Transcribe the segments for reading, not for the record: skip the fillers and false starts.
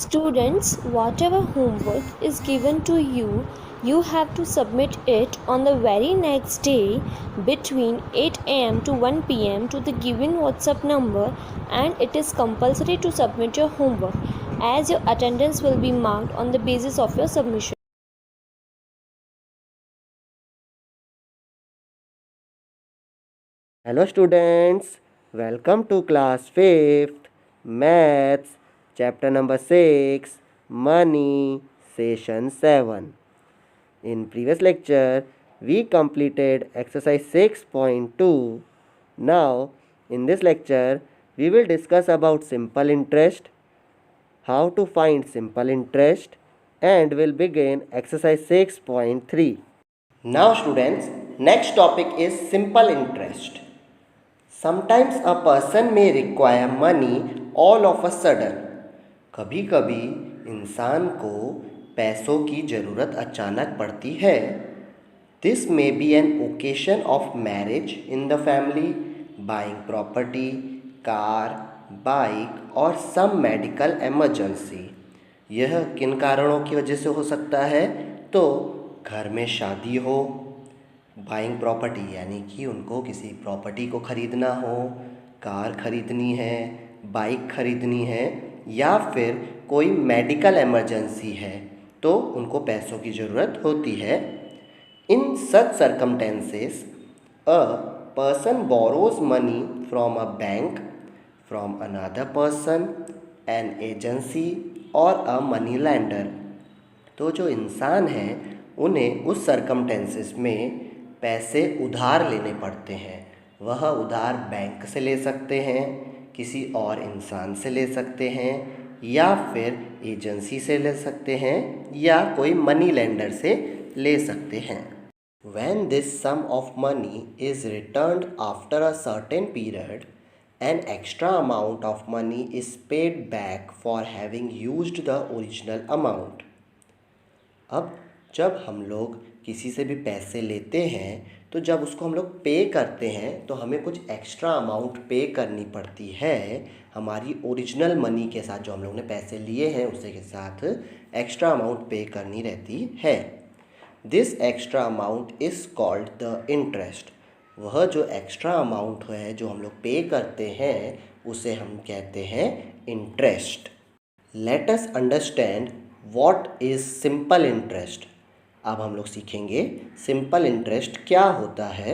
Students, whatever homework is given to you, you have to submit it on the very next day between 8 am to 1 pm to the given WhatsApp number, and it is compulsory to submit your homework as your attendance will be marked on the basis of your submission. Hello students, welcome to class 5th Maths chapter number 6 Money session 7. In previous lecture we completed exercise 6.2. Now in this lecture we will discuss about simple interest, how to find simple interest, and will begin exercise 6.3. Now students, next topic is simple interest. Sometimes a person may require money all of a sudden. कभी कभी इंसान को पैसों की ज़रूरत अचानक पड़ती है. This may be an occasion of marriage in the family, buying property, car, bike और some medical emergency. यह किन कारणों की वजह से हो सकता है? तो घर में शादी हो, बाइंग प्रॉपर्टी यानी कि उनको किसी प्रॉपर्टी को ख़रीदना हो, कार ख़रीदनी है, बाइक ख़रीदनी है, या फिर कोई मेडिकल इमरजेंसी है तो उनको पैसों की ज़रूरत होती है. In such circumstances a person borrows money from a bank, from another person, an agency or a money lender. तो जो इंसान हैं उन्हें उस सर्कमटेंसेस में पैसे उधार लेने पड़ते हैं. वह उधार बैंक से ले सकते हैं, किसी और इंसान से ले सकते हैं, या फिर एजेंसी से ले सकते हैं, या कोई मनी लेंडर से ले सकते हैं. When this sum of money is returned after a certain period, an extra amount of money is paid back for having used the original amount. अब जब हम लोग किसी से भी पैसे लेते हैं तो जब उसको हम लोग पे करते हैं तो हमें कुछ एक्स्ट्रा अमाउंट पे करनी पड़ती है. हमारी ओरिजिनल मनी के साथ जो हम लोग ने पैसे लिए हैं उसी के साथ एक्स्ट्रा अमाउंट पे करनी रहती है. This extra amount is called the interest. वह जो एक्स्ट्रा अमाउंट है जो हम लोग पे करते हैं उसे हम कहते हैं interest. Let us understand what is simple interest. अब हम लोग सीखेंगे सिंपल इंटरेस्ट क्या होता है.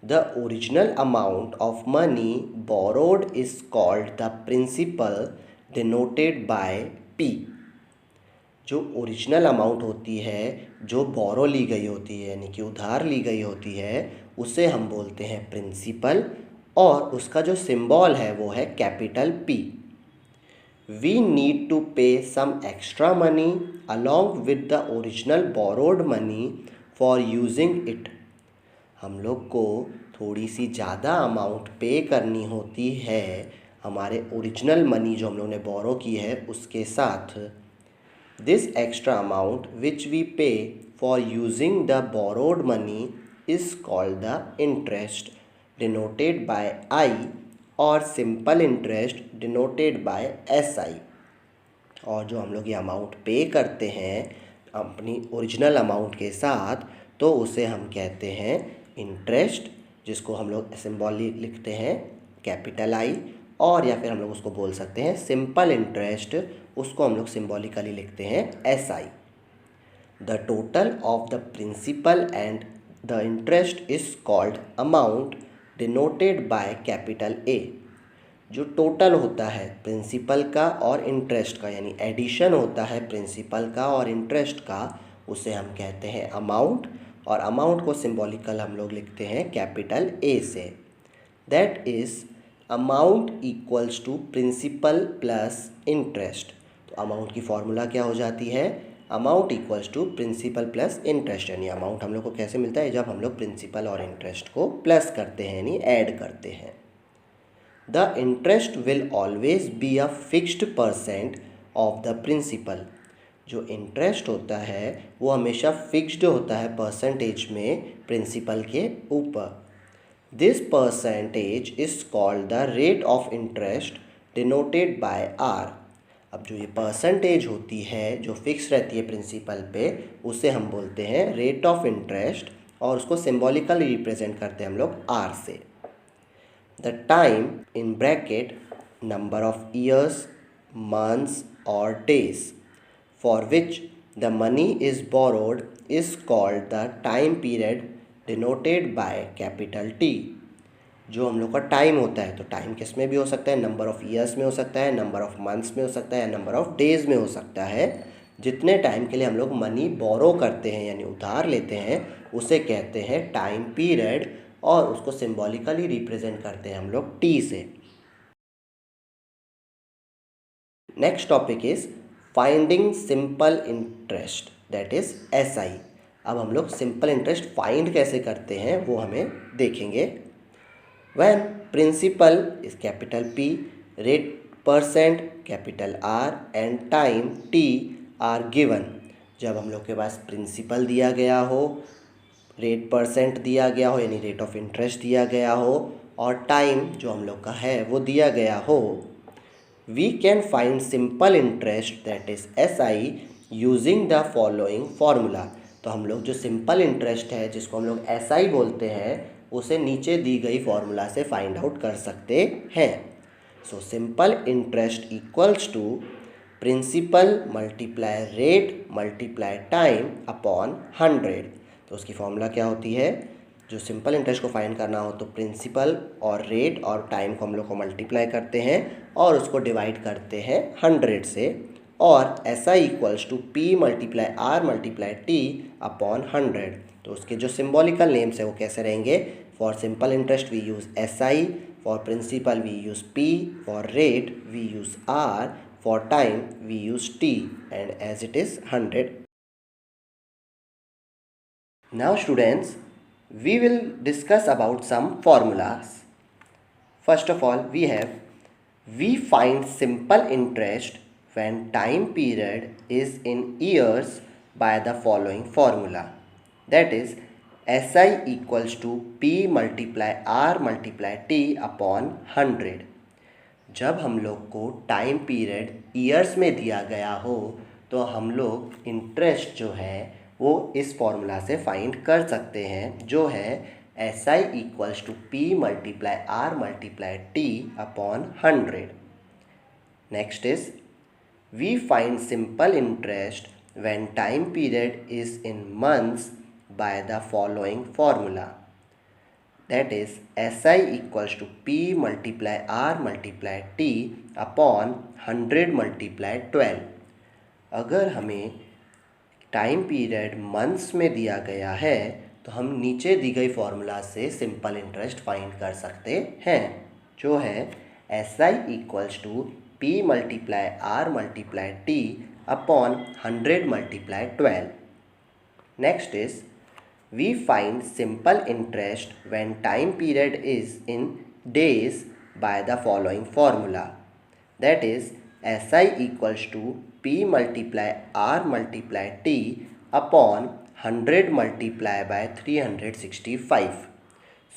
The original amount of money borrowed is called the principal denoted by P. जो ओरिजिनल अमाउंट होती है जो बोरो ली गई होती है यानी कि उधार ली गई होती है उसे हम बोलते हैं प्रिंसिपल, और उसका जो सिंबल है वो है capital P. We need to pay some extra money along with the original borrowed money for using it. हम लोग को थोड़ी सी ज़्यादा अमाउंट पे करनी होती है हमारे ओरिजिनल मनी जो हम लोग ने बोरो की है उसके साथ. This extra amount which we pay for using the borrowed money is called the interest denoted by I, और simple interest denoted by SI. और जो हम लोग ये अमाउंट पे करते हैं अपनी ओरिजिनल अमाउंट के साथ तो उसे हम कहते हैं इंटरेस्ट, जिसको हम लोग सिंबॉली लिखते हैं कैपिटल I, और या फिर हम लोग उसको बोल सकते हैं सिंपल इंटरेस्ट, उसको हम लोग सिंबॉलिकली लिखते हैं SI. The total of the principal and the interest is called amount denoted by capital A. जो टोटल होता है प्रिंसिपल का और इंटरेस्ट का, यानी एडिशन होता है प्रिंसिपल का और इंटरेस्ट का, उसे हम कहते हैं अमाउंट, और अमाउंट को सिंबॉलिकल हम लोग लिखते हैं कैपिटल A से. That is amount equals to principal plus interest. तो अमाउंट की फॉर्मूला क्या हो जाती है? Amount equals to principal plus interest. यानी अमाउंट हम लोग को कैसे मिलता है? जब हम लोग प्रिंसिपल और इंटरेस्ट को प्लस करते हैं यानी ऐड करते हैं. The interest will always be a fixed percent of the principal. जो इंटरेस्ट होता है वो हमेशा फिक्स्ड होता है परसेंटेज में प्रिंसिपल के ऊपर. This percentage is called the rate of interest denoted bye R. अब जो ये परसेंटेज होती है जो फिक्स रहती है प्रिंसिपल पे, उसे हम बोलते हैं रेट ऑफ इंटरेस्ट, और उसको सिंबॉलिकली रिप्रेजेंट करते हैं हम लोग आर से। The time in bracket number of years, months और days for which the money is borrowed is called the time period denoted by capital T। जो हम लोग का टाइम होता है, तो टाइम किस में भी हो सकता है, नंबर ऑफ ईयर्स में हो सकता है, नंबर ऑफ मंथ्स में हो सकता है, नंबर ऑफ डेज में हो सकता है। जितने टाइम के लिए हम लोग मनी बोरो करते हैं यानी उधार लेते हैं, उसे कहते हैं टाइम पीरियड, और उसको सिंबॉलिकली रिप्रेजेंट करते हैं हम लोग टी से। Next topic is finding simple interest, that is SI। अब हम लोग सिंपल इंटरेस्ट फाइंड कैसे करते हैं वो हमें देखेंगे। When principal is capital P, rate percent capital R and time T are given. जब हम लोग के पास प्रिंसिपल दिया गया हो, रेट परसेंट दिया गया हो यानी रेट ऑफ इंटरेस्ट दिया गया हो, और टाइम जो हम लोग का है वो दिया गया हो, we can find simple interest that is SI using the following formula। तो हम लोग जो सिंपल इंटरेस्ट है जिसको हम लोग SI बोलते हैं, उसे नीचे दी गई फॉर्मूला से फाइंड आउट कर सकते हैं। So simple interest equals to principal multiply rate multiply time upon 100। तो उसकी फॉर्मूला क्या होती है, जो सिंपल इंटरेस्ट को फाइंड करना हो तो प्रिंसिपल और रेट और टाइम को हम लोग को मल्टीप्लाई करते हैं और उसको डिवाइड करते हैं 100 से, और ऐसा equals to P multiply R multiply T upon 100। तो उसके जो सिंबॉलिकल नेम्स है वो कैसे रहेंगे, for simple interest we use SI, for principal we use P, for rate we use R, for time we use T, and as it is 100। Now students, we will discuss about some formulas. First of all, we find simple interest when time period is in years by the following formula, that is SI equals to P multiply R multiply T upon 100। जब हम लोग को time period years में दिया गया हो, तो हम लोग इंटरेस्ट जो है वो इस फॉर्मूला से फाइंड कर सकते हैं, जो है SI equals to P multiply R multiply T upon 100। Next is we find simple interest when time period is in months by the following formula, that is SI equals to P multiply R multiply T upon 100 multiply 12। अगर हमें time period months में दिया गया है, तो हम नीचे दी गई फॉर्मूला से सिंपल इंटरेस्ट फाइंड कर सकते हैं, जो है SI equals to P multiply R multiply T upon 100 multiply 12। Next is we find simple interest when time period is in days by the following formula, that is SI equals to P multiply R multiply T upon 100 multiply by 365।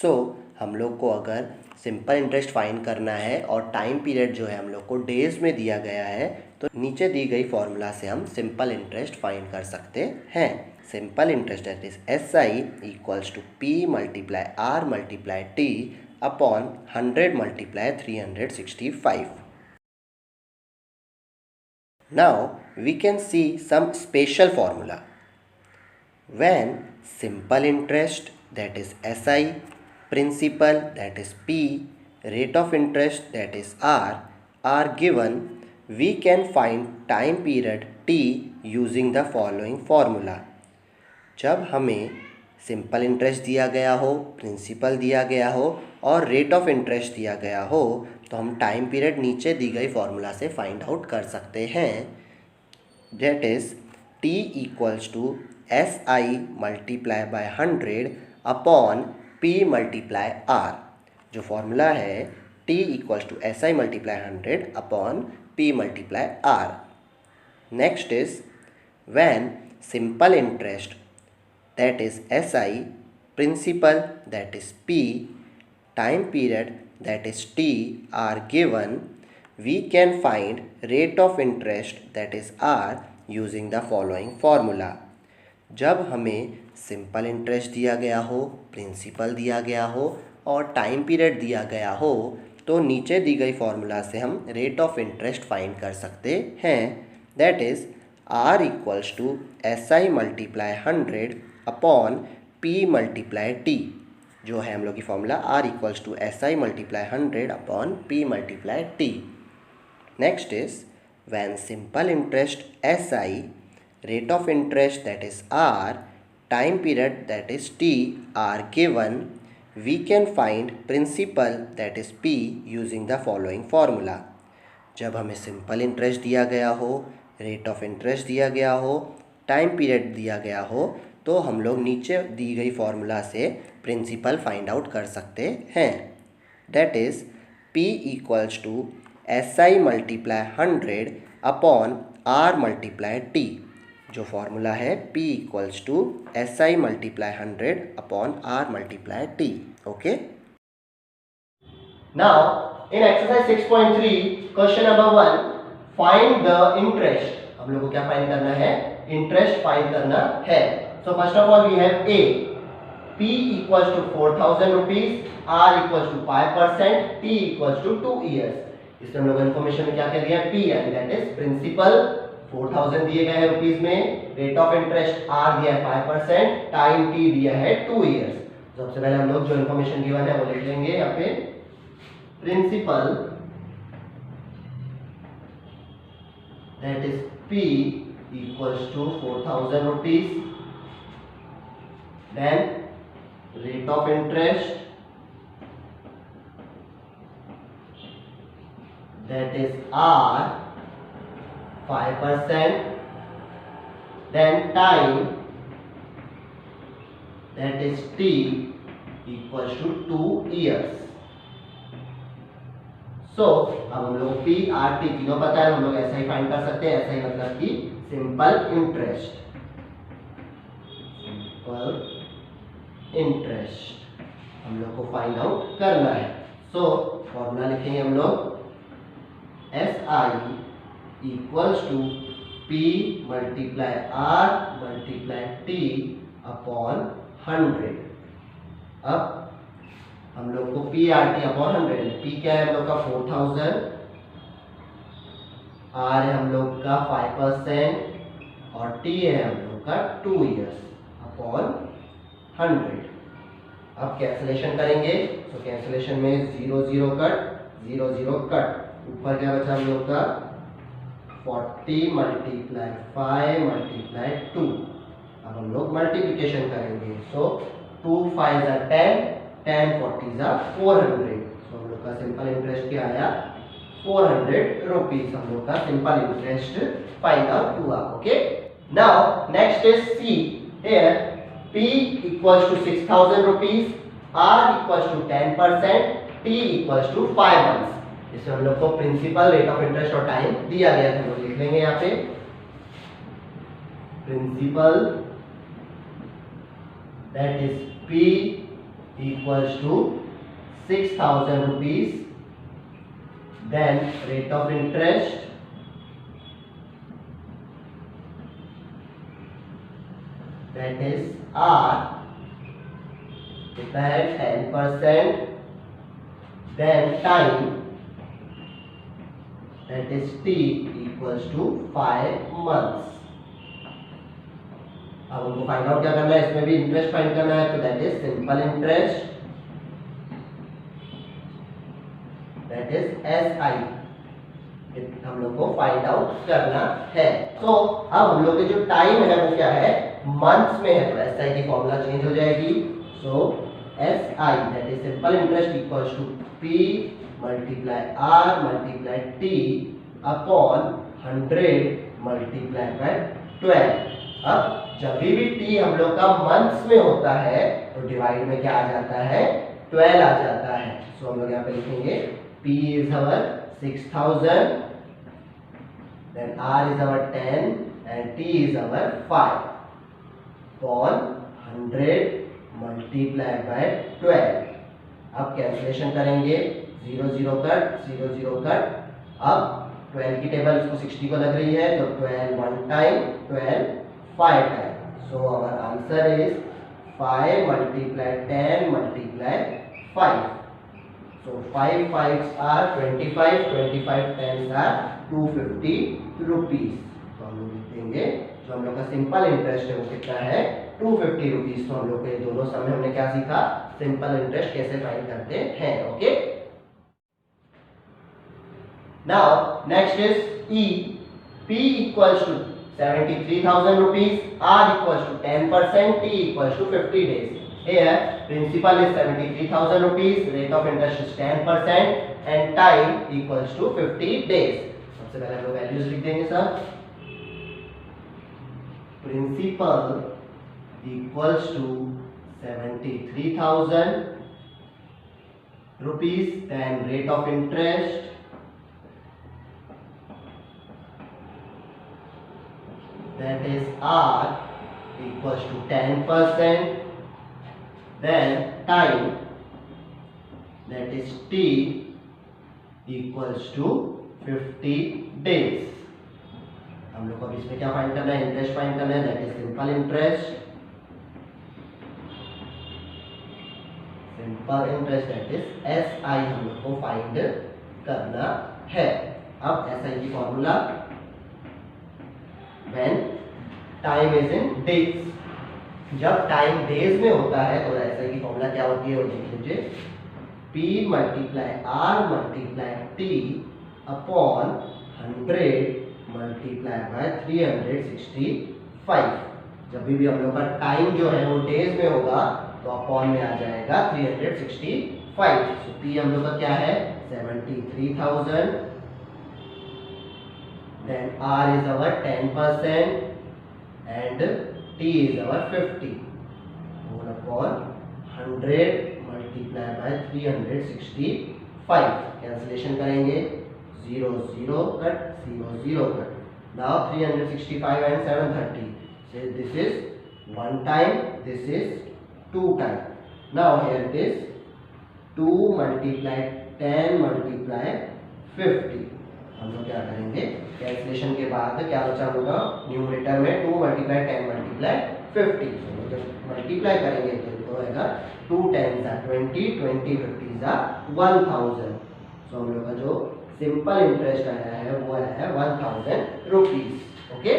सो हम लोग को अगर simple interest find करना है और time period जो है हम लोग को डेज में दिया गया है, तो नीचे दी गई फॉर्मूला से हम सिंपल इंटरेस्ट फाइंड कर सकते हैं। Simple interest that is SI equals to P multiply R multiply T upon 100 multiply 365। Now we can see some special formula when simple interest that is SI, principal that is P, rate of interest that is R are given, we can find time period T using the following formula। जब हमें simple interest दिया गया हो, principal दिया गया हो और rate of interest दिया गया हो, तो हम टाइम पीरियड नीचे दी गई फॉर्मूला से फाइंड आउट कर सकते हैं, that is T equals to SI multiply by 100 upon P multiply R। जो फॉर्मूला है T equals to SI multiply 100 upon P multiply R। Next is when simple interest that is SI, principal that is P, time period that is T are given, we can find rate of interest that is R using the following formula. जब हमें simple interest दिया गया हो, principal दिया गया हो और time period दिया गया हो तो नीचे दी गई फॉर्मूला से हम रेट ऑफ इंटरेस्ट फाइंड कर सकते हैं. That is R equals to SI multiply 100 upon P multiply T. जो है हम लोग की formula R equals to SI multiply 100 upon P multiply T. Next is when simple interest SI, rate of interest that is R, time period that is T are given, we can find principal that is P using the following formula. जब हमें simple interest दिया गया हो, rate of interest दिया गया हो, time period दिया गया हो तो हम लोग नीचे दी गई फॉर्मूला से प्रिंसिपल फाइंड आउट कर सकते हैं. That is P equals to SI multiply 100 upon R multiply T. जो फॉर्मूला है P equals to SI multiply 100 upon R multiply T. Okay. Now in exercise 6.3 question number 1 find the interest. हम लोग को क्या find करना है? Interest find करना है. So first of all we have A. P equals to 4,000 rupees, R equals to 5%, T equals to 2 years. इसमें हम लोग इन्फॉर्मेशन में क्या क्या दिया? P यानी दैट इज प्रिंसिपल 4,000 दिए गए हैं रुपीस में, रेट ऑफ इंटरेस्ट R दिया है 5%, टाइम T दिया है 2 इयर्स. सबसे पहले हम लोग जो इन्फॉर्मेशन गिवन है वो लिख लेंगे यहाँ पे. Principal that is P equals to 4,000 rupees, then rate of interest that is R 5%, then time that is T equals to 2 years. So अब हम लोग P R T तीनों पता है, हम लोग ऐसा ही फाइंड कर सकते हैं. ऐसा ही मतलब कि सिंपल इंटरेस्ट, सिंपल इंटरेस्ट हम लोग को फाइंड आउट करना है. सो फॉर्मूला लिखेंगे हम लोग SI equals to P multiply R multiply T upon 100. अब हम लोग को P R T upon 100, P क्या है हम लोग का 4,000, R है हम लोग का 5% और T है हम लोग का 2 years upon 100. अब कैंसिलेशन करेंगे तो कैंसिलेशन में 0 0 कट, 0 0 कट. ऊपर क्या बचा हम लोग का 40 मल्टीप्लाई 5 मल्टीप्लाई 2. अब हम लोग मल्टीप्लिकेशन करेंगे. सो 2 5 are 10, 10 40 are 400. सो हम लोग का सिंपल इंटरेस्ट क्या आया? 400 रुपीज. हम लोग का सिंपल इंटरेस्ट फाइंड आउट हुआ. Okay. Now next is C. Here P equals to 6,000 rupees, R equals to 10%, T equals to 5 months. इसमें हम लोग को प्रिंसिपल, रेट ऑफ इंटरेस्ट और टाइम दिया गया है. हम लोग लिख लेंगे यहाँ पे principal that is P equals to 6,000 rupees, then rate of interest that is R, कितना है 10%, then time that is T equals to 5 months. अब हमको फाइंड आउट क्या करना है? इसमें भी इंटरेस्ट फाइंड करना है. तो that is simple interest that is SI. हम लोग को फाइंड आउट करना है. तो अब हम लोग के जो टाइम है वो क्या है? मंथ्स में है. तो SI की फॉर्मूला चेंज हो जाएगी. So SI that is simple interest equals to P multiply R multiply T upon 100 multiply by 12. अब जब भी T हम लोग का मंथ्स में होता है तो डिवाइड में क्या आ जाता है? 12 आ जाता है. सो हम लोग यहाँ पे लिखेंगे P is our 6,000, then R is our 10 and T is our 5 upon 100 multiply by 12. अब कैंसिलेशन करेंगे. 0 0 कट, 0 0 कट. अब 12 की टेबल इसको 60 को लग रही है, तो 12 one time, 12 5 time. So our answer is 5 multiply 10 multiply 5. So 5 5s are 25, 25 10s are 250 rupees. तो हम लोग लिख देंगे जो हम लोग का सिंपल इंटरेस्ट है वो कितना है 250 रुपीज. तो हम लोग के दोनों समय हमने क्या सीखा, सिंपल इंटरेस्ट कैसे फाइंड करते हैं. Okay, now next is E. P equals to 73,000 rupees, R equals to 10%, T equals to 50 days. Here principal is 73,000 rupees, rate of interest is 10% and time equals to 50 days. सबसे पहले हम लोग values लिख देंगे sir. Principal equals to 73,000 rupees, then rate of interest that is R equals to 10%, then time that is T equals to 50 days. हम लोग को अब इसमें क्या फाइंड करना है, इंटरेस्ट फाइंड करना है, that is simple interest. Simple interest that is SI हम लोग को फाइंड करना है. अब SI की formula when time is in days. जब टाइम डेज में होता है तो ऐसा की फॉर्मूला क्या होती है वो देख लीजिए. P multiply R multiply T upon 100 multiply bye 365. जब भी हम लोग का टाइम जो है वो डेज में होगा तो अपॉन में आ जाएगा 365. तो P हम लोग का क्या है 73,000, then R is our 10% and T is our 50. Whole upon 100 multiply by 365. Cancellation करेंगे 0 0 cut 0 0 cut. Now 365 and 730. So this is one time, this is two time. Now here it is 2 multiply 10 multiply 50. हम लोग क्या करेंगे, cancellation के बाद क्या बचा होगा न्यूमरेटर में 2 मल्टीप्लाई 10 मल्टीप्लाई 50. जब मल्टीप्लाई करेंगे तो होगा 2 10s are 20, 20 50s are 1000. सो हम लोग का जो सिंपल इंटरेस्ट आया है वो आया है 1000 रुपीज. ओके.